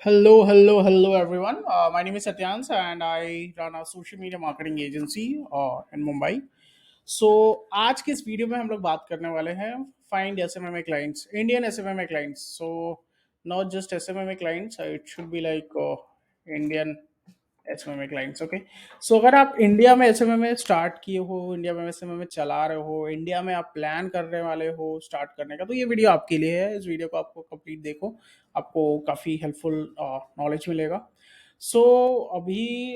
Hello, everyone. My name is Satyans, and I run a social media marketing agency in Mumbai. So आज के इस video में हम लोग बात करने वाले हैं find SMMA clients, Indian SMMA clients. So not just SMMA clients, it should be like Indian SMMA clients. Okay. So अगर आप इंडिया में एसएमएमए स्टार्ट किए हो, इंडिया में एसएमएमए चला रहे हो, इंडिया में आप प्लान करने वाले हो स्टार्ट करने का, तो ये वीडियो आपके लिए है. इस वीडियो को आपको कंप्लीट देखो, आपको काफ़ी हेल्पफुल नॉलेज मिलेगा. सो अभी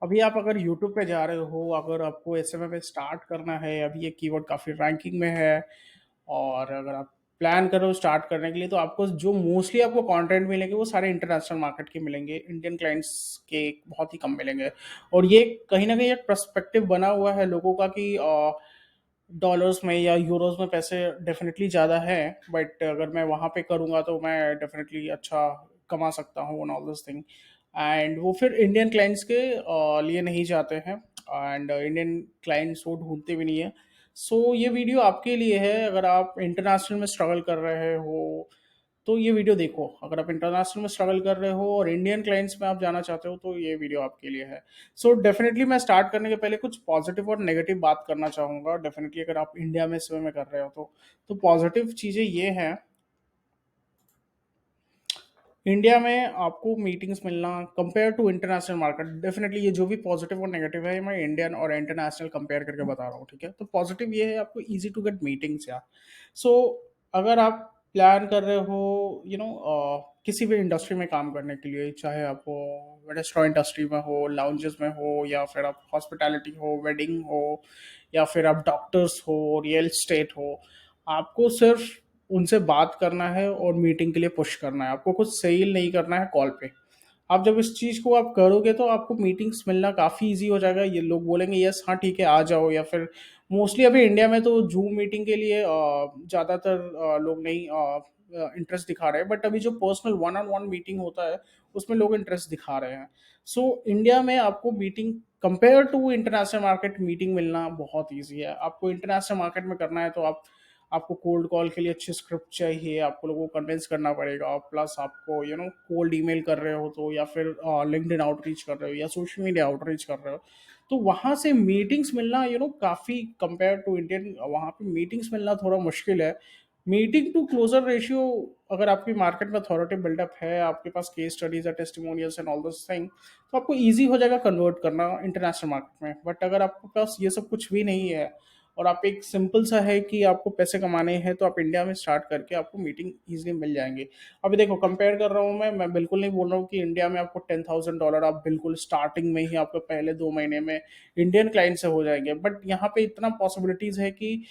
अभी आप अगर यूट्यूब पे जा रहे हो, अगर आपको एसएमए पे स्टार्ट करना है, अभी ये कीवर्ड काफ़ी रैंकिंग में है, और अगर आप प्लान कर रहे हो स्टार्ट करने के लिए, तो आपको जो मोस्टली आपको कंटेंट मिलेंगे वो सारे इंटरनेशनल मार्केट के मिलेंगे, इंडियन क्लाइंट्स के बहुत ही कम मिलेंगे. और ये कहीं ना कहीं एक पर्सपेक्टिव बना हुआ है लोगों का कि डॉलर्स में या यूरोस में पैसे डेफिनेटली ज़्यादा है, बट अगर मैं वहाँ पे करूँगा तो मैं डेफिनेटली अच्छा कमा सकता हूँ and all this thing. And वो फिर इंडियन क्लाइंट्स के लिए नहीं जाते हैं, एंड इंडियन क्लाइंट्स वो ढूंढते भी नहीं है. सो ये वीडियो आपके लिए है. अगर आप इंटरनेशनल में स्ट्रगल कर रहे हो तो ये वीडियो देखो. अगर आप इंटरनेशनल में स्ट्रगल कर रहे हो और इंडियन क्लाइंट्स में आप जाना चाहते हो तो ये वीडियो आपके लिए है. सो डेफिनेटली मैं स्टार्ट करने के पहले कुछ पॉजिटिव और नेगेटिव बात करना चाहूँगा. डेफिनेटली अगर आप इंडिया में स्विम में कर रहे हो तो पॉजिटिव चीज़ें ये हैं. इंडिया में आपको मीटिंग्स मिलना compare to international market, definitely ये जो भी पॉजिटिव और नेगेटिव है, ये मैं इंडियन और इंटरनेशनल कंपेयर करके बता रहा हूँ. ठीक है. तो पॉजिटिव ये है, आपको इजी टू गेट मीटिंग्स. या सो अगर आप प्लान कर रहे हो किसी भी इंडस्ट्री में काम करने के लिए, चाहे आप रेस्टोरेंट इंडस्ट्री में हो, लाउंजेस में हो, या फिर आप हॉस्पिटैलिटी हो, वेडिंग हो, या फिर आप डॉक्टर्स हो, रियल एस्टेट हो, आपको सिर्फ उनसे बात करना है और मीटिंग के लिए पुश करना है. आपको कुछ सेल नहीं करना है कॉल पे. आप जब इस चीज़ को आप करोगे तो आपको मीटिंग्स मिलना काफ़ी इजी हो जाएगा. ये लोग बोलेंगे यस हाँ ठीक है आ जाओ, या फिर मोस्टली अभी इंडिया में तो जूम मीटिंग के लिए ज़्यादातर लोग नहीं इंटरेस्ट दिखा रहे हैं, बट अभी जो personal one on one meeting होता है उसमें लोग इंटरेस्ट दिखा रहे हैं. सो इंडिया में आपको meeting compare to international market meeting मिलना बहुत ईजी है. आपको इंटरनेशनल मार्केट में करना है तो आपको कोल्ड कॉल के लिए अच्छी स्क्रिप्ट चाहिए, आपको लोगों को कन्विंस करना पड़ेगा, प्लस आपको कोल्ड ईमेल कर रहे हो तो, या फिर लिंक्डइन आउटरीच कर रहे हो, या सोशल मीडिया आउटरीच कर रहे हो, तो वहाँ से मीटिंग्स मिलना काफ़ी कंपेयर टू इंडियन, वहाँ पे मीटिंग्स मिलना थोड़ा मुश्किल है. मीटिंग टू क्लोजर रेशियो, अगर आपकी मार्केट में अथॉरिटी बिल्डअप है, आपके पास केस स्टडीज है, testimonials and all this thing, तो आपको ईजी हो जाएगा कन्वर्ट करना इंटरनेशनल मार्केट में. बट अगर आपके पास ये सब कुछ भी नहीं है और आप एक सिंपल सा है कि आपको पैसे कमाने हैं, तो आप इंडिया में स्टार्ट करके आपको मीटिंग इजीली मिल जाएंगे. अभी देखो कंपेयर कर रहा हूँ मैं बिल्कुल नहीं बोल रहा हूँ कि इंडिया में आपको $10,000 आप बिल्कुल स्टार्टिंग में ही आपको पहले 2 महीने में इंडियन क्लाइंट से हो जाएंगे. बट यहाँ पे इतना पॉसिबिलिटीज है कि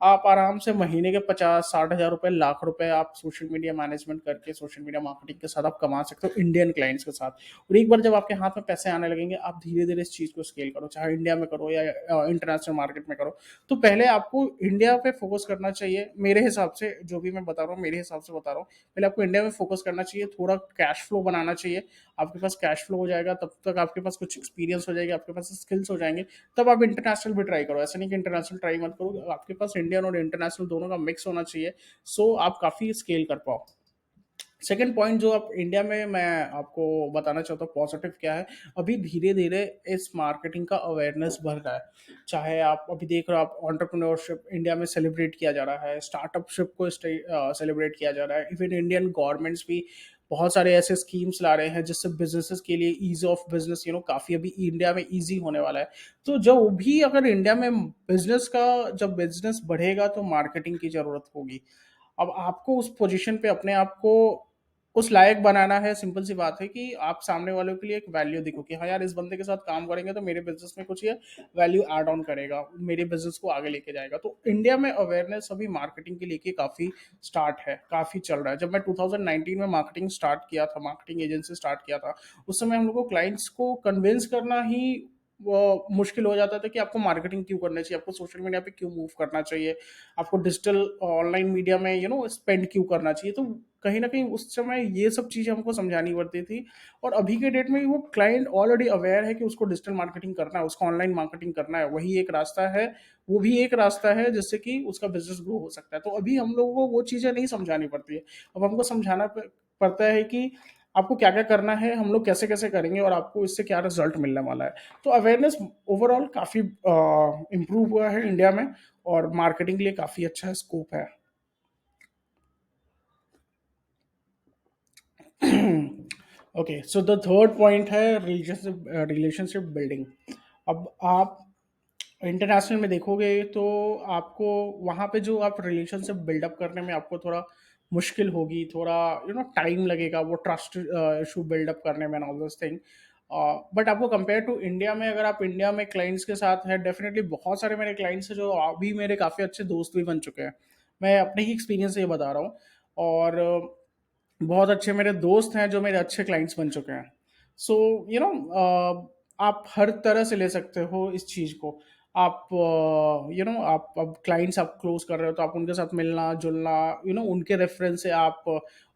आप आराम से महीने के 50-60 हज़ार रुपए, लाख रुपए आप सोशल मीडिया मैनेजमेंट करके, सोशल मीडिया मार्केटिंग के साथ आप कमा सकते हो इंडियन क्लाइंट्स के साथ. और एक बार जब आपके हाथ में पैसे आने लगेंगे, आप धीरे धीरे इस चीज़ को स्केल करो, चाहे इंडिया में करो या इंटरनेशनल मार्केट में करो. तो पहले आपको इंडिया पे फोकस करना चाहिए मेरे हिसाब से. जो भी मैं बता रहा हूँ मेरे हिसाब से बता रहा हूँ, पहले आपको इंडिया में फोकस करना चाहिए, थोड़ा कैश फ्लो बनाना चाहिए. आपके पास कैश फ्लो हो जाएगा, तब तक आपके पास कुछ एक्सपीरियंस हो जाएगा, आपके पास स्किल्स हो जाएंगे, तब आप इंटरनेशनल भी ट्राई करो. ऐसा नहीं कि इंटरनेशनल ट्राई मत करो, आपके पास इंडियन और इंटरनेशनल दोनों का मिक्स होना चाहिए. सो आप काफ़ी स्केल कर पाओ. सेकेंड पॉइंट जो आप इंडिया में मैं आपको बताना चाहता हूँ पॉजिटिव क्या है, अभी धीरे धीरे इस मार्केटिंग का अवेयरनेस बढ़ रहा है. चाहे आप अभी देख रहे हो, आप एंटरप्रेन्योरशिप इंडिया में सेलिब्रेट किया जा रहा है, स्टार्टअपशिप को सेलिब्रेट किया जा रहा है. इवन इंडियन गवर्नमेंट्स भी बहुत सारे ऐसे स्कीम्स ला रहे हैं जिससे बिजनेसेस के लिए ईज ऑफ बिजनेस काफ़ी अभी इंडिया में ईजी होने वाला है. तो जो भी अगर इंडिया में बिजनेस का, जब बिजनेस बढ़ेगा तो मार्केटिंग की ज़रूरत होगी. अब आपको उस पोजीशन पे अपने आप को उस लायक बनाना है. सिंपल सी बात है कि आप सामने वालों के लिए एक वैल्यू दिखो कि हाँ यार, इस बंदे के साथ काम करेंगे तो मेरे बिजनेस में कुछ ये वैल्यू ऐड ऑन करेगा, मेरे बिजनेस को आगे लेके जाएगा. तो इंडिया में अवेयरनेस अभी मार्केटिंग के लेके काफ़ी स्टार्ट है, काफ़ी चल रहा है. जब मैं 2019 में मार्केटिंग स्टार्ट किया था, मार्केटिंग एजेंसी स्टार्ट किया था, उस समय हम लोग को क्लाइंट्स को कन्विंस करना ही वो मुश्किल हो जाता था कि आपको मार्केटिंग क्यों करना चाहिए, आपको सोशल मीडिया पे क्यों मूव करना चाहिए, आपको डिजिटल ऑनलाइन मीडिया में स्पेंड क्यों करना चाहिए. तो कहीं ना कहीं उस समय ये सब चीज़ें हमको समझानी पड़ती थी. और अभी के डेट में वो क्लाइंट ऑलरेडी अवेयर है कि उसको डिजिटल मार्केटिंग करना है, उसको ऑनलाइन मार्केटिंग करना है, वही एक रास्ता है, वो भी एक रास्ता है जिससे कि उसका बिजनेस ग्रो हो सकता है. तो अभी हम लोगों को वो चीज़ें नहीं समझानी पड़ती है, अब हमको समझाना पड़ता है कि आपको क्या-क्या करना है, हम लोग कैसे-कैसे करेंगे और आपको इससे क्या रिज़ल्ट मिलने वाला है। तो अवेयरनेस ओवरऑल काफ़ी इम्प्रूव हुआ है इंडिया में और मार्केटिंग के लिए काफ़ी अच्छा स्कोप है। Okay, so the third point है रिलेशनशिप बिल्डिंग। अब आप इंटरनेशनल में देखोगे तो आपको वहाँ पे जो आप रिलेशनशिप बिल्डअप करने में आपको थोड़ा मुश्किल होगी, थोड़ा टाइम लगेगा वो ट्रस्ट इशू बिल्डअप करने में and all this thing. But आपको कंपेयर टू इंडिया में, अगर आप इंडिया में क्लाइंट्स के साथ है, डेफिनेटली बहुत सारे मेरे क्लाइंट्स हैं जो अभी मेरे काफ़ी अच्छे दोस्त भी बन चुके हैं। मैं अपने ही एक्सपीरियंस से ये बता रहा हूँ। और बहुत अच्छे मेरे दोस्त हैं जो मेरे अच्छे क्लाइंट्स बन चुके हैं। सो आप हर तरह से ले सकते हो इस चीज़ को। आप आप अब क्लाइंट्स आप क्लोज कर रहे हो तो आप उनके साथ मिलना जुलना, उनके रेफरेंस से आप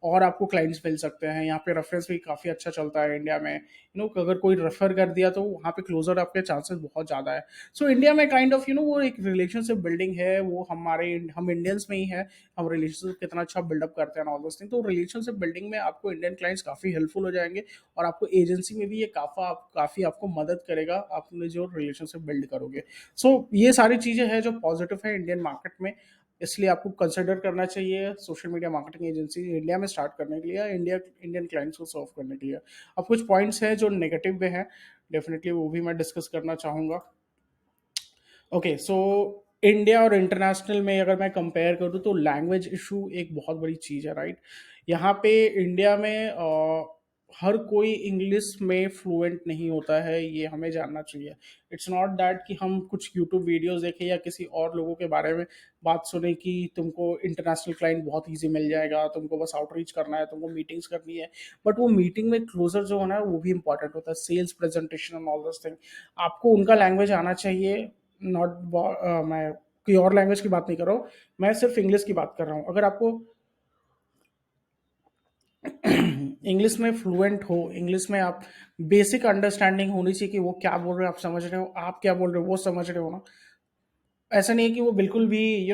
और आपको क्लाइंट्स मिल सकते हैं। यहाँ पे रेफरेंस भी काफ़ी अच्छा चलता है इंडिया में। अगर कोई रेफर कर दिया तो वहाँ पे क्लोजर आपके चांसेस बहुत ज़्यादा है। सो इंडिया में काइंड ऑफ वो एक रिलेशनशिप बिल्डिंग है, वो हम इंडियंस में ही है। हम रिलेशनशिप कितना अच्छा बिल्डअप करते हैं ऑल दोस थिंग। तो रिलेशनशिप बिल्डिंग में आपको इंडियन क्लाइंट्स काफ़ी हेल्पफुल हो जाएंगे और आपको एजेंसी में भी ये काफ़ी आपको मदद करेगा आपने जो रिलेशनशिप बिल्ड करोगे। सो ये सारी चीज़ें हैं जो पॉजिटिव है इंडियन मार्केट में। इसलिए आपको कंसिडर करना चाहिए social media marketing agency India में स्टार्ट करने के लिए या इंडियन क्लाइंट्स को सर्व करने के लिए। अब कुछ पॉइंट्स हैं जो नेगेटिव में हैं, डेफिनेटली वो भी मैं डिस्कस करना चाहूँगा। ओके, सो इंडिया और इंटरनेशनल में अगर मैं कंपेयर करूँ तो लैंग्वेज इशू एक बहुत बड़ी चीज़ है, राइट? यहाँ पे इंडिया में हर कोई इंग्लिश में फ्लुएंट नहीं होता है, ये हमें जानना चाहिए। इट्स नॉट दैट कि हम कुछ यूट्यूब वीडियोस देखें या किसी और लोगों के बारे में बात सुने कि तुमको इंटरनेशनल क्लाइंट बहुत ईजी मिल जाएगा, तुमको बस आउटरीच करना है, तुमको मीटिंग्स करनी है। बट वो मीटिंग में क्लोजर जो होना है वो भी इंपॉर्टेंट होता है, sales presentation and all this thing. आपको उनका लैंग्वेज आना चाहिए। नॉट मैं कोई और लैंग्वेज की बात नहीं कर रहा हूँ, मैं सिर्फ इंग्लिश की बात कर रहा हूँ। अगर आपको इंग्लिश में फ्लुएंट हो, इंग्लिश में आप बेसिक अंडरस्टैंडिंग होनी चाहिए कि वो क्या बोल रहे हो आप समझ रहे हो, आप क्या बोल रहे हो वो समझ रहे हो ना। ऐसा नहीं है कि वो बिल्कुल भी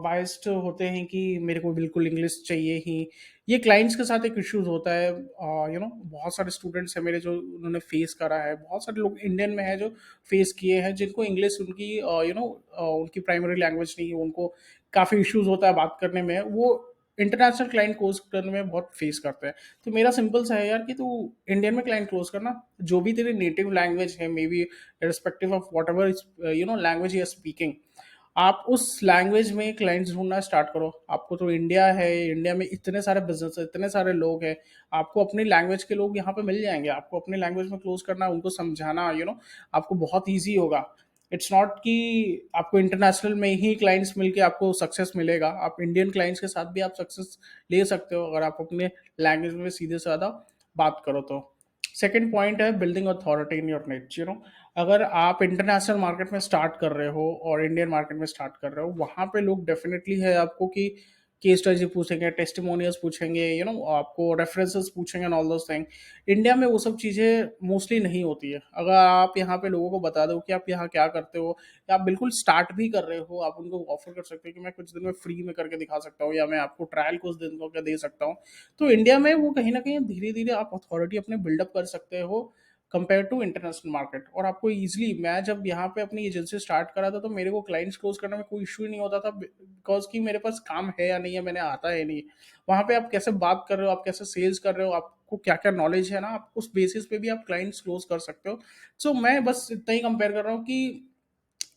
बायस्ड होते हैं कि मेरे को बिल्कुल इंग्लिश चाहिए ही। ये क्लाइंट्स के साथ एक इश्यूज होता है। बहुत सारे स्टूडेंट्स हैं मेरे जो उन्होंने फेस करा है, बहुत सारे लोग इंडियन में है जो फेस किए हैं जिनको इंग्लिश उनकी उनकी प्राइमरी लैंग्वेज नहीं है, उनको काफ़ी इश्यूज होता है बात करने में। वो इंटरनेशनल क्लाइंट क्लोज करने में बहुत फेस करते हैं। तो मेरा सिंपल सा है यार कि तू इंडियन में क्लाइंट क्लोज करना, जो भी तेरी नेटिव लैंग्वेज है, maybe respective of whatever language you are speaking, आप उस लैंग्वेज में क्लाइंट्स ढूंढना स्टार्ट करो। आपको तो इंडिया है, इंडिया में इतने सारे बिजनेस है, इतने सारे लोग हैं, आपको अपनी लैंग्वेज के लोग यहाँ पे मिल जाएंगे। आपको अपनी लैंग्वेज में क्लोज करना, उनको समझाना, आपको बहुत ईजी होगा। इट्स नॉट कि आपको इंटरनेशनल में ही क्लाइंट्स मिलके आपको सक्सेस मिलेगा, आप इंडियन क्लाइंट्स के साथ भी आप सक्सेस ले सकते हो अगर आप अपने लैंग्वेज में सीधे साधा बात करो तो। सेकेंड पॉइंट है बिल्डिंग अथॉरिटी इन योर निच। अगर आप इंटरनेशनल मार्केट में स्टार्ट कर रहे हो और इंडियन मार्केट में स्टार्ट कर रहे हो, वहाँ पे लोग डेफिनेटली है आपको कि केस स्टडी पूछेंगे, टेस्टिमोनियल्स पूछेंगे, आपको रेफरेंसेस पूछेंगे and all those thing. India में वो सब चीज़ें मोस्टली नहीं होती है। अगर आप यहाँ पे लोगों को बता दो कि आप यहाँ क्या करते हो या आप बिल्कुल स्टार्ट भी कर रहे हो, आप उनको ऑफर कर सकते हो कि मैं कुछ दिन में फ्री में करके दिखा सकता हूँ या मैं आपको ट्रायल कुछ दिन का दे सकता हूँ। तो इंडिया में वो कहीं ना कहीं धीरे धीरे आप अथॉरिटी अपने बिल्डअप कर सकते हो कंपेयर टू इंटरनेशनल मार्केट। और आपको ईजिली, मैं जब यहाँ पे अपनी एजेंसी स्टार्ट करा था तो मेरे को क्लाइंट्स क्लोज करने में कोई इशू ही नहीं होता था, बिकॉज कि मेरे पास काम है या नहीं है, मैंने आता है नहीं। वहाँ पे आप कैसे बात कर रहे हो, आप कैसे सेल्स कर रहे हो, आपको क्या क्या नॉलेज है ना, आप उस बेसिस पे भी आप क्लाइंट्स क्लोज कर सकते हो। सो मैं बस इतना ही कंपेयर कर रहा हूँ कि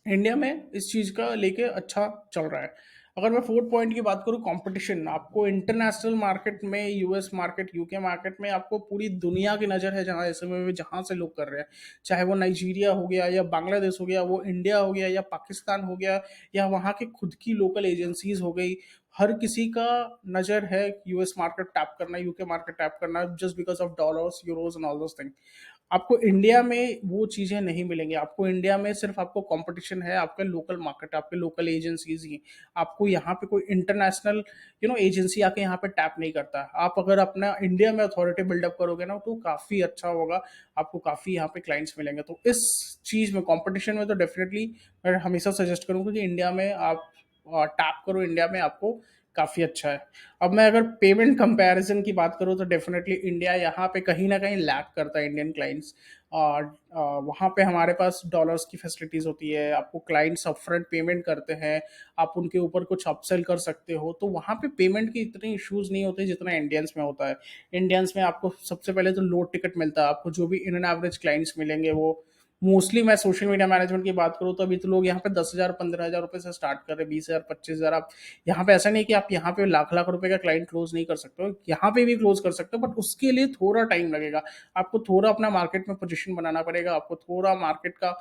इंडिया में इस चीज़ का लेके अच्छा चल रहा है। अगर मैं फोर्थ पॉइंट की बात करूँ, कंपटीशन, आपको इंटरनेशनल मार्केट में, यूएस मार्केट, यूके मार्केट में आपको पूरी दुनिया की नज़र है, जहाँ ऐसे में जहाँ से लोग कर रहे हैं, चाहे वो नाइजीरिया हो गया या बांग्लादेश हो गया, वो इंडिया हो गया या पाकिस्तान हो गया या वहाँ की खुद की लोकल एजेंसीज हो गई। हर किसी का नज़र है यूएस मार्केट टैप करना, यूके मार्केट टैप करना, just because of dollars, euros and all those thing. आपको इंडिया में वो चीज़ें नहीं मिलेंगी। आपको इंडिया में सिर्फ आपको कंपटीशन है आपके लोकल मार्केट, आपके लोकल एजेंसीज ही। आपको यहाँ पे कोई इंटरनेशनल एजेंसी आके यहाँ पे टैप नहीं करता। आप अगर अपना इंडिया में अथॉरिटी बिल्डअप करोगे ना तो काफ़ी अच्छा होगा, आपको काफ़ी यहाँ पे क्लाइंट्स मिलेंगे। तो इस चीज़ में, कंपटीशन में, तो डेफिनेटली मैं हमेशा सजेस्ट करूँगा कि इंडिया में आप टैप करो, इंडिया में आपको काफ़ी अच्छा है। अब मैं अगर पेमेंट कंपैरिज़न की बात करूँ तो डेफ़िनेटली इंडिया यहाँ पे कहीं न कहीं लैग करता है इंडियन क्लाइंट्स। वहाँ पे हमारे पास डॉलर्स की फैसिलिटीज़ होती है, आपको क्लाइंट्स अपफ्रंट पेमेंट करते हैं, आप उनके ऊपर कुछ अपसेल कर सकते हो, तो वहाँ पे पेमेंट के इतने इश्यूज़ नहीं होते जितना इंडियंस में होता है। इंडियंस में आपको सबसे पहले तो लोड टिकट मिलता है, आपको जो भी इन एन एवरेज क्लाइंट्स मिलेंगे वो मोस्टली, मैं सोशल मीडिया मैनेजमेंट की बात करूँ तो अभी तो लोग यहाँ पे 10,000 15,000 रुपए से स्टार्ट कर रहे हैं, 20,000 25,000। आप यहाँ पे ऐसा नहीं कि आप यहाँ पे लाख लाख रुपए का क्लाइंट क्लोज नहीं कर सकते हो, यहाँ पे भी क्लोज कर सकते हो, बट उसके लिए थोड़ा टाइम लगेगा। आपको थोड़ा अपना मार्केट में पोजीशन बनाना पड़ेगा, आपको थोड़ा मार्केट का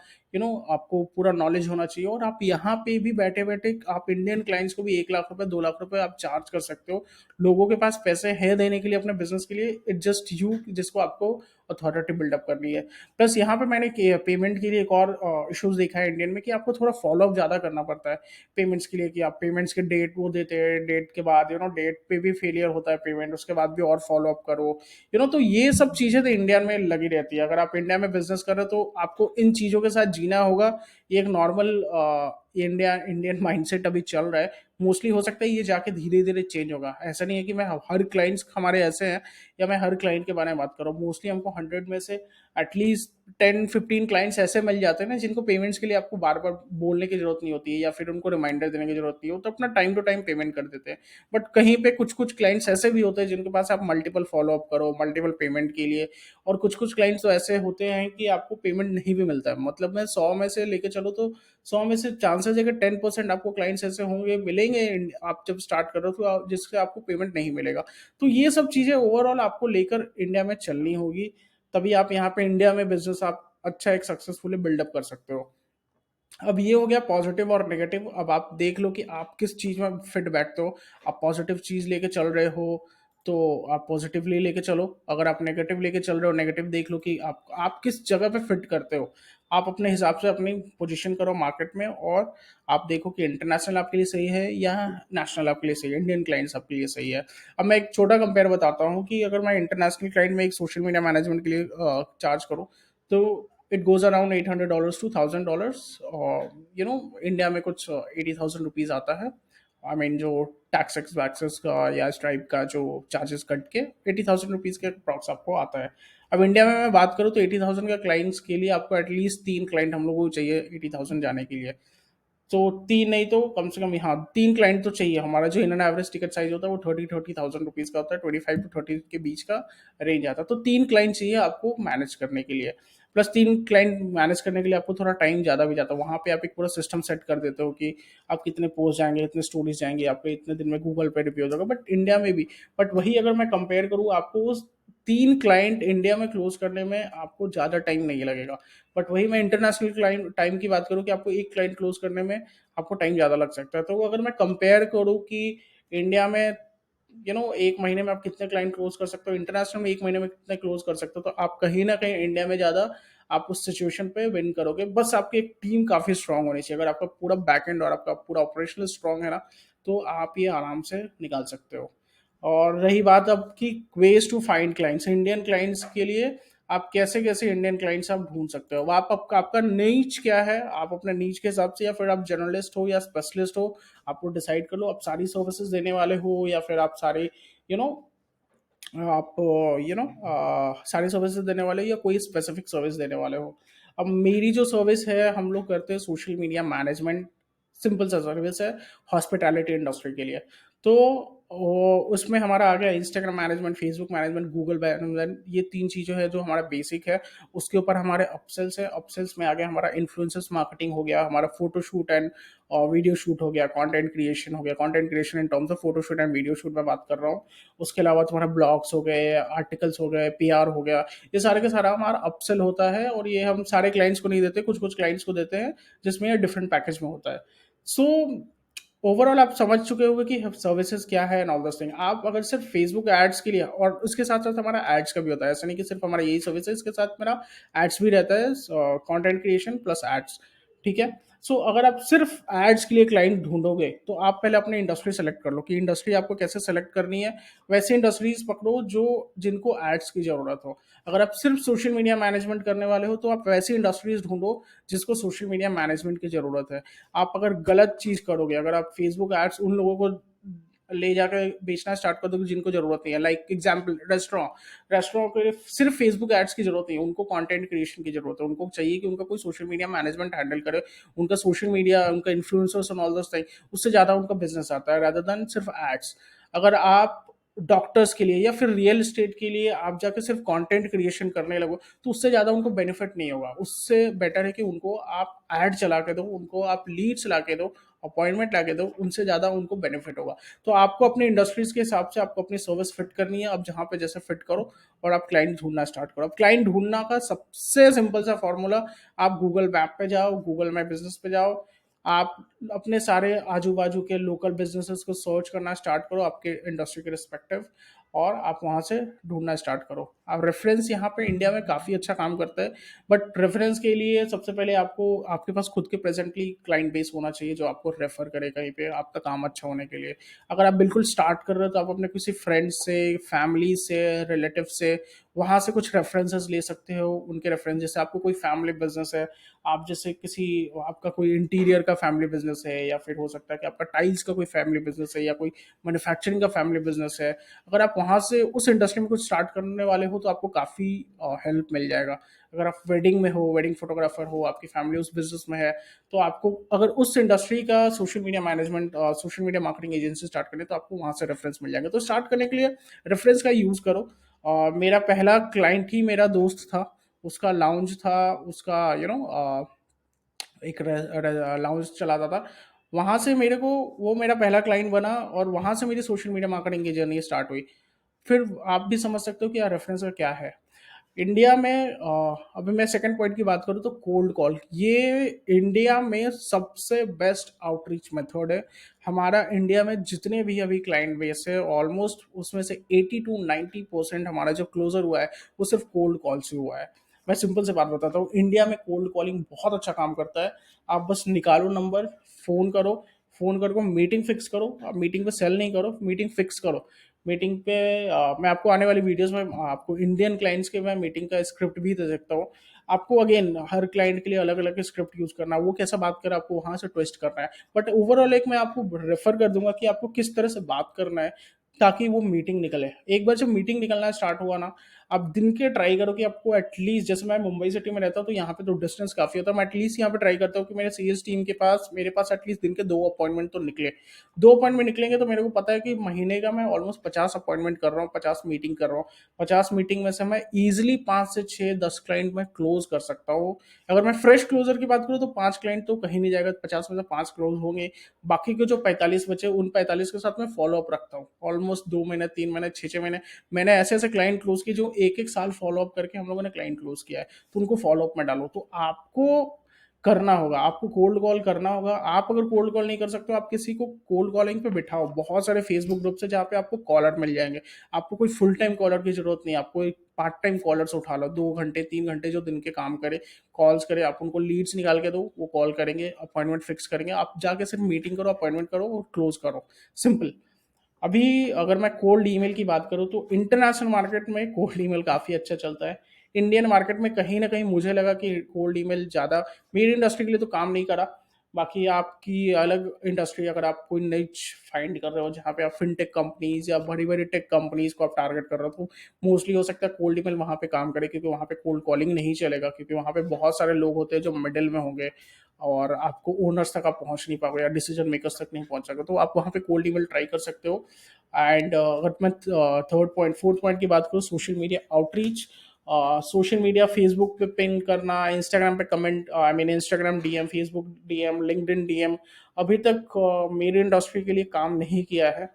आपको पूरा नॉलेज होना चाहिए, और आप यहाँ पे भी बैठे बैठे आप इंडियन क्लाइंट्स को भी 1 लाख रुपए 2 लाख रुपए आप चार्ज कर सकते हो। लोगों के पास पैसे है देने के लिए अपने बिजनेस के लिए, इट जस्ट यू जिसको आपको अथॉरिटी बिल्डअप करनी है। प्लस यहाँ पे मैंने पेमेंट के लिए एक और इश्यूज देखा है इंडियन में, कि आपको थोड़ा फॉलोअप ज़्यादा करना पड़ता है पेमेंट्स के लिए, कि आप पेमेंट्स के डेट वो देते हैं, डेट के बाद डेट पे भी फेलियर होता है पेमेंट, उसके बाद भी और फॉलोअप करो। तो ये सब चीज़ें तो इंडिया में लगी रहती है। अगर आप इंडिया में बिजनेस कर रहे हो तो आपको इन चीज़ों के साथ जीना होगा। ये एक नॉर्मल इंडियन माइंडसेट अभी चल रहा है। मोस्टली हो सकता है ये जाके धीरे धीरे चेंज होगा। ऐसा नहीं है कि मैं हर क्लाइंट्स हमारे ऐसे हैं या मैं हर क्लाइंट के बारे में बात कर रहा हूँ। मोस्टली हमको 100 में से एटलीस्ट 10-15 क्लाइंट्स ऐसे मिल जाते हैं ना, जिनको पेमेंट्स के लिए आपको बार बार बोलने की जरूरत नहीं होती है या फिर उनको रिमाइंडर देने की जरूरत नहीं हो, तो अपना टाइम टू टाइम पेमेंट कर देते हैं। बट कहीं पे कुछ कुछ क्लाइंट्स ऐसे भी होते हैं जिनके पास आप मल्टीपल फॉलोअप करो मल्टीपल पेमेंट के लिए, और कुछ कुछ क्लाइंट्स तो ऐसे होते हैं कि आपको पेमेंट नहीं भी मिलता है। मतलब मैं 100 में से लेके चलो तो 100 में से चांसेस है कि 10% आपको क्लाइंट्स ऐसे होंगे मिलेंगे आप जब स्टार्ट कर रहे हो, तो जिससे आपको पेमेंट नहीं मिलेगा। तो ये सब चीज़ें ओवरऑल आपको लेकर इंडिया में चलनी होगी, तभी आप यहाँ पे इंडिया में बिजनेस आप अच्छा एक सक्सेसफुली बिल्डअप कर सकते हो। अब ये हो गया पॉजिटिव और नेगेटिव। अब आप देख लो कि आप किस चीज में फिट बैठते हो। आप पॉजिटिव चीज लेके चल रहे हो तो आप पॉजिटिवली लेके चलो, अगर आप नेगेटिव लेके चल रहे हो नेगेटिव देख लो कि आप किस जगह पे फिट करते हो। आप अपने हिसाब से अपनी पोजीशन करो मार्केट में, और आप देखो कि इंटरनेशनल आपके लिए सही है या नेशनल आपके लिए सही है, इंडियन क्लाइंट्स आपके लिए सही है। अब मैं एक छोटा कंपेयर बताता हूँ कि अगर मैं इंटरनेशनल क्लाइंट में एक सोशल मीडिया मैनेजमेंट के लिए चार्ज करूँ, तो इट गोज अराउंड $800 to $1,000, और इंडिया में कुछ 80,000 रुपीज आता है। आई मीन जो टैक्सेस वैक्सेस का या स्ट्राइप का जो चार्जेस कट के 80,000 रुपीज के अप्रॉक्स आपको आता है। अब इंडिया में मैं बात करूँ तो 80,000 का क्लाइंट्स के लिए आपको एटलीस्ट 3 क्लाइंट हम लोगों को चाहिए 80,000 जाने के लिए। तो 3 नहीं तो कम से कम, हाँ, 3 क्लाइंट तो चाहिए। हमारा जो इन एवरेज टिकट साइज होता है वो 30,000 रुपीज का होता है, 25 to 30 के बीच का रेंज आता है। तो 3 क्लाइंट चाहिए आपको मैनेज करने के लिए। प्लस 3 क्लाइंट मैनेज करने के लिए आपको थोड़ा टाइम ज़्यादा भी जाता है। वहाँ पे आप एक पूरा सिस्टम सेट कर देते हो कि आप कितने पोस्ट जाएंगे, इतने स्टोरीज जाएंगे, आपके इतने दिन में गूगल पे रिव्यू हो जाएगा। बट इंडिया में भी, बट वही अगर मैं कंपेयर करूँ, आपको उस 3 क्लाइंट इंडिया में क्लोज करने में आपको ज़्यादा टाइम नहीं लगेगा। बट वही मैं इंटरनेशनल क्लाइंट टाइम की बात करूँ कि आपको एक क्लाइंट क्लोज करने में आपको टाइम ज़्यादा लग सकता है। तो अगर मैं कंपेयर करूँ कि इंडिया में 1 महीने में आप कितने क्लाइंट क्लोज कर सकते हो, इंटरनेशनल में 1 महीने में कितने क्लोज कर सकते हो, तो आप कहीं ना कहीं इंडिया में ज़्यादा आप उस सिचुएशन पे विन करोगे। बस आपकी एक टीम काफ़ी स्ट्रांग होनी चाहिए। अगर आपका पूरा बैकएंड और आपका पूरा ऑपरेशनल स्ट्रांग है ना, तो आप ये आराम से निकाल सकते हो। और रही बात अब की ways to find clients, Indian clients के लिए आप कैसे कैसे इंडियन क्लाइंट्स आप ढूंढ सकते हो। आपका नीच क्या है, आप अपने नीच के हिसाब से, या फिर आप जर्नलिस्ट हो या स्पेशलिस्ट हो, आपको डिसाइड कर लो। आप सारी सर्विसेज देने वाले हो या फिर आप सारे यू नो आप सारी सर्विसेज देने वाले हो या कोई स्पेसिफिक सर्विस देने वाले हो। अब मेरी जो सर्विस है, हम लोग करते हैं सोशल मीडिया मैनेजमेंट। सिंपल सा सर्विस है हॉस्पिटैलिटी इंडस्ट्री के लिए। तो उसमें हमारा आ गया Instagram management, Facebook management, Google management. ये 3 चीज़ें हैं जो हमारा बेसिक है। उसके ऊपर हमारे अपसेल्स है। अपसेल्स में आ गया हमारा इन्फ्लुएंसर्स मार्केटिंग हो गया, हमारा photo shoot and video shoot हो गया, कंटेंट क्रिएशन हो गया। Content creation in terms of photo shoot and video shoot में बात कर रहा हूँ। उसके अलावा तुम्हारा ब्लॉग्स हो गए, आर्टिकल्स हो गए, पीआर हो गया। ये सारे का सारा हमारा अपसेल होता है, और ये हम सारे क्लाइंट्स को नहीं देते, कुछ कुछ क्लाइंट्स को देते हैं जिसमें ये डिफरेंट पैकेज में होता है। सो ओवरऑल आप समझ चुके होंगे कि सर्विसेज क्या है एंड ऑल दिस थिंग। आप अगर सिर्फ फेसबुक एड्स के लिए, और उसके साथ साथ हमारा एड्स का भी होता है, ऐसा नहीं कि सिर्फ हमारा यही सर्विस है, इसके साथ मेरा एड्स भी रहता है, कंटेंट क्रिएशन प्लस एड्स। ठीक है। सो अगर आप सिर्फ एड्स के लिए क्लाइंट ढूंढोगे तो आप पहले अपनी इंडस्ट्री सेलेक्ट कर लो कि इंडस्ट्री आपको कैसे सेलेक्ट करनी है। वैसे इंडस्ट्रीज पकड़ो जो जिनको एड्स की जरूरत हो। अगर आप सिर्फ सोशल मीडिया मैनेजमेंट करने वाले हो तो आप वैसी इंडस्ट्रीज ढूंढो जिसको सोशल मीडिया मैनेजमेंट की जरूरत है। आप अगर गलत चीज करोगे, अगर आप फेसबुक एड्स उन लोगों को ले जाकर बेचना स्टार्ट कर दो जिनको जरूरत नहीं है। लाइक एग्जाम्पल रेस्टोरेंट के लिए सिर्फ फेसबुक एड्स की जरूरत नहीं है, उनको कंटेंट क्रिएशन की जरूरत है। उनको चाहिए कि उनका कोई सोशल मीडिया मैनेजमेंट हैंडल करे, उनका सोशल मीडिया, उनका influencers and all those thing, उससे ज्यादा उनका बिजनेस आता है रादर देन सिर्फ एड्स। अगर आप डॉक्टर्स के लिए या फिर रियल एस्टेट के लिए आप जाकर सिर्फ कंटेंट क्रिएशन करने लगो, तो उससे ज़्यादा उनको बेनिफिट नहीं होगा। उससे बेटर है कि उनको आप ऐड चला के दो, उनको आप लीड्स ला के दो, अपॉइंटमेंट ला के दो, उनसे ज़्यादा उनको बेनिफिट होगा। तो आपको अपनी इंडस्ट्रीज के हिसाब से आपको अपनी सर्विस फिट करनी है। अब जहाँ पे जैसे फिट करो और आप क्लाइंट ढूंढना स्टार्ट करो। अब क्लाइंट ढूंढना का सबसे सिंपल सा फॉर्मूला, आप गूगल मैप पे जाओ, गूगल माई बिजनेस पे जाओ, आप अपने सारे आजू बाजू के लोकल बिजनेसेस को सर्च करना स्टार्ट करो आपके इंडस्ट्री के रिस्पेक्टिव, और आप वहां से ढूंढना स्टार्ट करो। आप रेफरेंस यहाँ पे इंडिया में काफ़ी अच्छा काम करता है, बट रेफरेंस के लिए सबसे पहले आपको आपके पास खुद के प्रेजेंटली क्लाइंट बेस होना चाहिए जो आपको रेफर करे कहीं पे आपका काम अच्छा होने के लिए। अगर आप बिल्कुल स्टार्ट कर रहे हो तो आप अपने किसी फ्रेंड से, फैमिली से, रिलेटिव से, वहां से कुछ रेफरेंसेस ले सकते हो। उनके रेफरेंस, जैसे आपको कोई फैमिली बिजनेस है, आप जैसे किसी, आपका कोई इंटीरियर का फैमिली बिजनेस है, या फिर हो सकता है कि आपका टाइल्स का कोई फैमिली बिजनेस है, या कोई मैन्युफैक्चरिंग का फैमिली बिजनेस है, अगर आप वहां से उस इंडस्ट्री में कुछ स्टार्ट करने वाले हो तो आपको काफ़ी हेल्प मिल जाएगा। अगर आप वेडिंग में हो, वेडिंग फोटोग्राफर हो, आपकी फैमिली उस बिजनेस में है, तो आपको अगर उस इंडस्ट्री का social media management, social media marketing agency start करनी है, तो आपको वहां से रेफरेंस मिल जाएगा। तो स्टार्ट करने के लिए रेफरेंस का यूज़ करो। मेरा पहला क्लाइंट ही मेरा दोस्त था, उसका लाउंज था, उसका एक लाउंज चलाता था। वहां से मेरे को, वो मेरा पहला क्लाइंट बना और वहां से मेरी सोशल मीडिया मार्केटिंग की जर्नी स्टार्ट हुई। फिर आप भी समझ सकते हो कि यार रेफरेंस का क्या है इंडिया में। अभी मैं सेकंड पॉइंट की बात करूँ तो कोल्ड कॉल, ये इंडिया में सबसे बेस्ट आउटरीच मेथड है। हमारा इंडिया में जितने भी अभी क्लाइंट बेस है, ऑलमोस्ट उसमें से 80 to 90% हमारा जो क्लोजर हुआ है वो सिर्फ कोल्ड कॉल से हुआ है। मैं सिंपल से बात बताता हूँ, इंडिया में कोल्ड कॉलिंग बहुत अच्छा काम करता है। आप बस निकालो नंबर, फोन करो, फोन करके मीटिंग फिक्स करो। आप मीटिंग पे सेल नहीं करो, मीटिंग फिक्स करो। मीटिंग पे मैं आपको आने वाली वीडियोस में आपको इंडियन क्लाइंट्स के मैं मीटिंग का स्क्रिप्ट भी दे सकता हूँ। आपको अगेन हर क्लाइंट के लिए अलग अलग स्क्रिप्ट यूज करना है, वो कैसा बात कर रहा है आपको वहां से ट्विस्ट करना है। बट ओवरऑल एक मैं आपको रेफर कर दूंगा कि आपको किस तरह से बात करना है ताकि वो मीटिंग निकले। एक बार जब मीटिंग निकलना स्टार्ट हुआ ना, आप दिन के ट्राई करो कि आपको एटलीस्ट, जैसे मैं मुंबई सिटी में रहता हूँ तो यहाँ पे तो डिस्टेंस काफी होता है, मैं एटलीस्ट यहाँ पे ट्राई करता हूँ कि मेरे सीएस टीम के पास, मेरे पास एटलीस्ट दिन के 2 अपॉइंटमेंट तो निकले। 2 अपॉइंटमेंट निकलेंगे तो मेरे को पता है कि महीने का मैं ऑलमोस्ट 50 अपॉइंटमेंट कर रहा हूँ, 50 मीटिंग कर रहा हूँ। 50 मीटिंग में से मैं इजिली 5 से 6 10 क्लाइंट मैं क्लोज कर सकता हूँ। अगर मैं फ्रेश क्लोजर की बात करूँ तो 5 क्लाइंट तो कहीं नहीं जाएगा, 50 में से 5 क्लोज होंगे। बाकी के जो 45 बचे, उन 45 के साथ मैं फॉलो अप रखता हूँ ऑलमोस्ट 2 महीने, 3 महीने, 6 6 महीने। मैंने ऐसे ऐसे क्लाइंट क्लोज किए जो एक एक साल फॉलो अप करके हम लोगों ने क्लाइंट क्लोज किया है। तो उनको फॉलो अप में डालो। तो आपको करना होगा, आपको कोल्ड कॉल करना होगा। आप अगर कोल्ड कॉल नहीं कर सकते हो, आप किसी को कोल्ड कॉलिंग पे बिठाओ। बहुत सारे फेसबुक ग्रुप्स है जहाँ पे आपको कॉलर मिल जाएंगे। आपको कोई फुल टाइम कॉलर की जरूरत नहीं है, आपको एक पार्ट टाइम कॉलर्स उठा लो, 2 घंटे 3 घंटे जो दिन के काम करे, कॉल्स करे। आप उनको लीड्स निकाल के दो, वो कॉल करेंगे, अपॉइंटमेंट फिक्स करेंगे। आप जाके सिर्फ मीटिंग करो, अपॉइंटमेंट करो और क्लोज करो, सिंपल। अभी अगर मैं कोल्ड ईमेल की बात करूँ तो इंटरनेशनल मार्केट में कोल्ड ईमेल काफ़ी अच्छा चलता है। इंडियन मार्केट में कहीं ना कहीं मुझे लगा कि कोल्ड ईमेल ज़्यादा मेरी इंडस्ट्री के लिए तो काम नहीं करा। बाकी आपकी अलग इंडस्ट्री, अगर आप कोई निच फाइंड कर रहे हो जहाँ पे आप फिनटेक कंपनीज या बड़ी बड़ी टेक कंपनीज को आप टारगेट कर रहे हो, तो मोस्टली हो सकता है कोल्ड ईमेल वहाँ पे काम करे, क्योंकि वहाँ पे कोल्ड कॉलिंग नहीं चलेगा, क्योंकि वहाँ पे बहुत सारे लोग होते हैं जो मिडिल में होंगे और आपको ओनर्स तक आप पहुंच नहीं पाओगे या डिसीजन मेकर्स तक नहीं पहुंच सकोगे। तो आप वहाँ पे कोल्ड ईमेल ट्राई कर सकते हो। एंड अगर मैं थर्ड पॉइंट, फोर्थ पॉइंट की बात करूँ, social media outreach. Social media, Facebook पे पिंग करना, इंस्टाग्राम पे comment, I mean Instagram DM, Facebook DM, LinkedIn DM, अभी तक मेरी इंडस्ट्री के लिए काम नहीं किया है।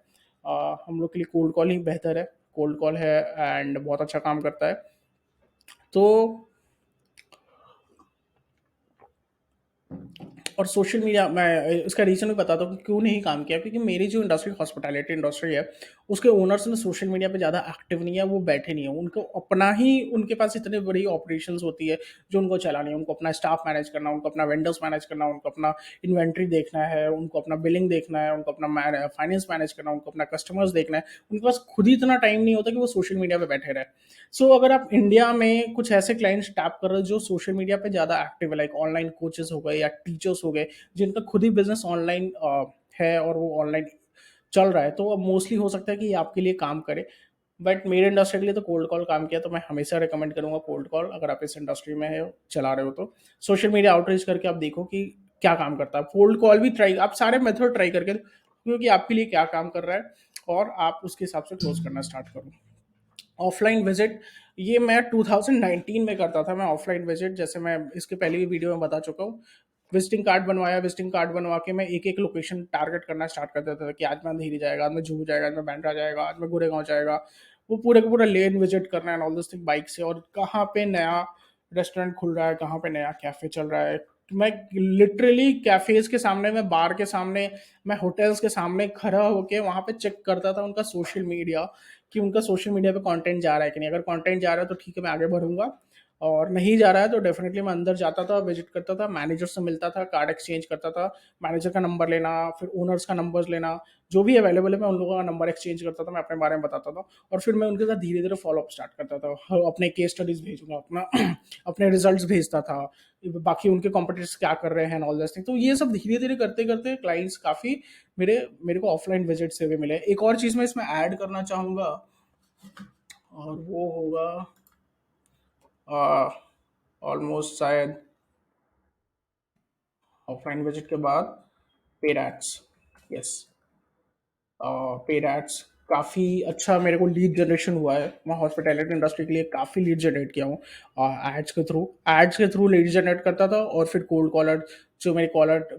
हम लोग के लिए कोल्ड कॉल ही बेहतर है, कोल्ड कॉल है एंड बहुत अच्छा काम करता है। तो और सोशल मीडिया, मैं इसका रीज़न भी बताता हूँ कि क्यों नहीं काम किया। क्योंकि मेरी जो इंडस्ट्री हॉस्पिटैलिटी इंडस्ट्री है, उसके ओनर्स ने सोशल मीडिया पे ज़्यादा एक्टिव नहीं है, वो बैठे नहीं है। उनको अपना ही, उनके पास इतनी बड़ी ऑपरेशंस होती है जो उनको चलानी है। उनको अपना स्टाफ मैनेज करना, उनको अपना वेंडर्स मैनेज करना, उनको अपना इन्वेंट्री देखना है, उनको अपना बिलिंग देखना है, उनको अपना फाइनेंस मैनेज करना, उनको अपना कस्टमर्स देखना है। उनके पास खुद ही इतना टाइम नहीं होता कि वो सोशल मीडिया पे बैठे रहे। सो अगर आप इंडिया में कुछ ऐसे क्लाइंट्स टैप कर रहे हो जो सोशल मीडिया पे ज़्यादा एक्टिव है, लाइक ऑनलाइन कोचेस हो गए या टीचर्स हो गए, जिनका खुद ही बिजनेस ऑनलाइन है और वो ऑनलाइन चल रहा है, तो अब मोस्टली हो सकता है कि ये आपके लिए काम करे। बट मेरे इंडस्ट्री के लिए तो कोल्ड कॉल काम किया, तो मैं हमेशा रिकमेंड करूंगा कोल्ड कॉल, अगर आप इस इंडस्ट्री में है, चला रहे हो तो। सोशल मीडिया आउटरीच करके आप देखो कि क्या काम करता है। कोल्ड कॉल भी ट्राई, आप सारे मेथड ट्राई करके क्योंकि आपके लिए क्या काम कर रहा है, और आप उसके हिसाब से क्लोज करना स्टार्ट करो। ऑफलाइन विजिट, ये मैं 2019 में करता था। मैं ऑफलाइन विजिट, जैसे मैं इसके पहले भी वीडियो में बता चुका हूँ, विजिटिंग कार्ड बनवाया, विजिटिंग कार्ड बनवा के मैं एक एक लोकेशन टारगेट करना स्टार्ट कर देता था कि आज मैं अंधेरी जाएगा, आज मैं जुहू जाएगा, आज मैं बैंड्रा जाएगा, आज मैं गोरेगांव जाएगा। वो पूरे का पूरा लेन विजिट करना है, ऑल दिस थिंग बाइक से, और कहाँ पे नया रेस्टोरेंट खुल रहा है, कहाँ पे नया कैफे चल रहा है। मैं लिटरली कैफेज के सामने, मैं बार के सामने, मैं होटल्स के सामने खड़ा होके वहां पे चेक करता था उनका सोशल मीडिया, कि उनका सोशल मीडिया पे कंटेंट जा रहा है कि नहीं। अगर कंटेंट जा रहा है तो ठीक है, मैं आगे बढ़ूंगा, और नहीं जा रहा है तो डेफिनेटली मैं अंदर जाता था, विजिट करता था, मैनेजर से मिलता था, कार्ड एक्सचेंज करता था। मैनेजर का नंबर लेना, फिर ओनर्स का नंबर लेना, जो भी अवेलेबल है मैं उन लोगों का नंबर एक्सचेंज करता था, मैं अपने बारे में बताता था, और फिर मैं उनके साथ धीरे धीरे फॉलोअप स्टार्ट करता था। अपने केस स्टडीज भेजूंगा अपना अपने रिजल्ट्स भेजता था, बाकी उनके कॉम्पिटिटर्स क्या कर रहे हैं, ऑल दिस थिंग। तो ये सब धीरे धीरे करते करते क्लाइंट्स काफी मेरे मेरे को ऑफलाइन विजिट से भी मिले। एक और चीज मैं इसमें ऐड करना चाहूंगा, और वो होगा ऑलमोस्ट शायद ऑफलाइन विजिट के बाद paid ads. Yes, paid ads काफ़ी अच्छा मेरे को लीड जनरेशन हुआ है। मैं हॉस्पिटैलिटी इंडस्ट्री के लिए काफ़ी लीड जनरेट किया हूँ एड्स के थ्रू लीड जनरेट करता था, और फिर कोल्ड कॉलर, जो मेरी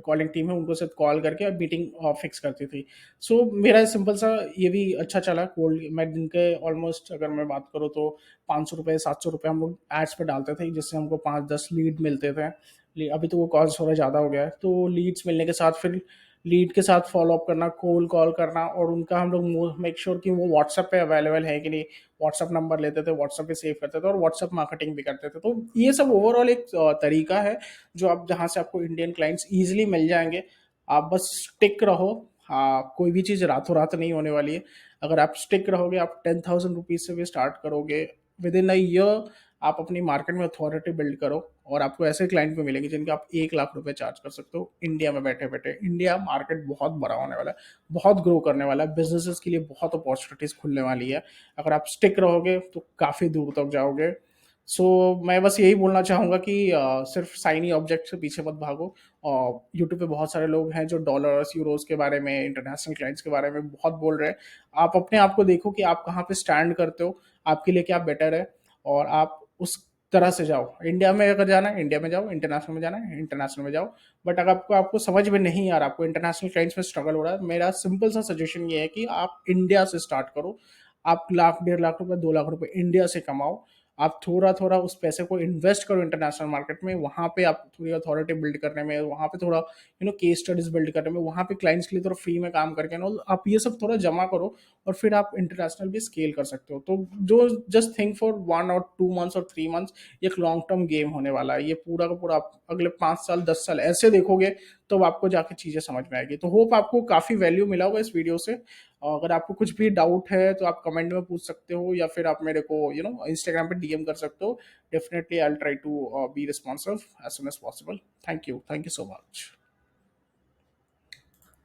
कॉलिंग टीम है उनको साथ कॉल करके मीटिंग फिक्स करती थी। सो मेरा सिंपल सा ये भी अच्छा चला। कोल्ड मैं दिन के ऑलमोस्ट, अगर मैं बात करूँ तो 500 रुपये 700 रुपये हम लोग एड्स पे डालते थे, जिससे हमको 5-10 लीड मिलते थे। अभी तो वो कॉस्ट थोड़ा ज़्यादा हो गया है, तो लीड्स मिलने के साथ फिर लीड के साथ फॉलो अप करना, कॉल कॉल करना, और उनका हम लोग मेक श्योर कि वो व्हाट्सएप पे अवेलेबल है कि नहीं। व्हाट्सएप नंबर लेते थे, व्हाट्सएप पे सेव करते थे, और व्हाट्सएप मार्केटिंग भी करते थे। तो ये सब ओवरऑल एक तरीका है जो आप, जहाँ से आपको इंडियन क्लाइंट्स इजीली मिल जाएंगे। आप बस स्टिक रहो। हाँ, कोई भी चीज़ रातों रात नहीं होने वाली है। अगर आप स्टिक रहोगे, आप 10,000 रुपीज से भी स्टार्ट करोगे, विद इन अ ईयर आप अपनी मार्केट में अथॉरिटी बिल्ड करो, और आपको ऐसे क्लाइंट भी मिलेंगे जिनके आप 1 लाख रुपए चार्ज कर सकते हो इंडिया में बैठे बैठे। इंडिया मार्केट बहुत बड़ा होने वाला है, बहुत ग्रो करने वाला है, बिजनेसेस के लिए बहुत अपॉर्चुनिटीज खुलने वाली है। अगर आप स्टिक रहोगे तो काफ़ी दूर तक जाओगे। सो मैं बस यही बोलना चाहूँगा कि सिर्फ साइनी ऑब्जेक्ट से पीछे मत भागो। और यूट्यूब पे बहुत सारे लोग हैं जो डॉलर्स यूरोस के बारे में, इंटरनेशनल क्लाइंट्स के बारे में बहुत बोल रहे हैं। आप अपने आप को देखो कि आप कहाँ पे स्टैंड करते हो, आपके लिए क्या बेटर है, और आप उस तरह से जाओ। इंडिया में अगर जाना है इंडिया में जाओ, इंटरनेशनल में जाना है इंटरनेशनल में जाओ। बट अगर आपको आपको समझ में नहीं आ रहा, आपको इंटरनेशनल क्लाइंट्स में स्ट्रगल हो रहा है, मेरा सिंपल सा सजेशन ये है कि आप इंडिया से स्टार्ट करो। आप लाख 1.5 लाख रुपए 2 लाख रुपए इंडिया से कमाओ। आप थोड़ा थोड़ा उस पैसे को इन्वेस्ट करो इंटरनेशनल मार्केट में, वहाँ पे आप थोड़ी अथॉरिटी बिल्ड करने में, वहाँ पे थोड़ा केस स्टडीज बिल्ड करने में, वहाँ पे क्लाइंट्स के लिए थोड़ा फ्री में काम करके ना, आप ये सब थोड़ा जमा करो, और फिर आप इंटरनेशनल भी स्केल कर सकते हो। तो जो जस्ट थिंक फॉर 1 और 2 मंथ्स और 3 मंथ्स, ये एक लॉन्ग टर्म गेम होने वाला है। ये पूरा का पूरा आप अगले 5 साल 10 साल ऐसे देखोगे, तो आपको जाके चीज़ें समझ में आएगी। तो होप आपको काफ़ी वैल्यू मिला होगा इस वीडियो से। और अगर आपको कुछ भी डाउट है तो आप कमेंट में पूछ सकते हो, या फिर आप मेरे को इंस्टाग्राम पे डीएम कर सकते हो। Definitely I will try to be responsive as soon as possible. Thank you so much.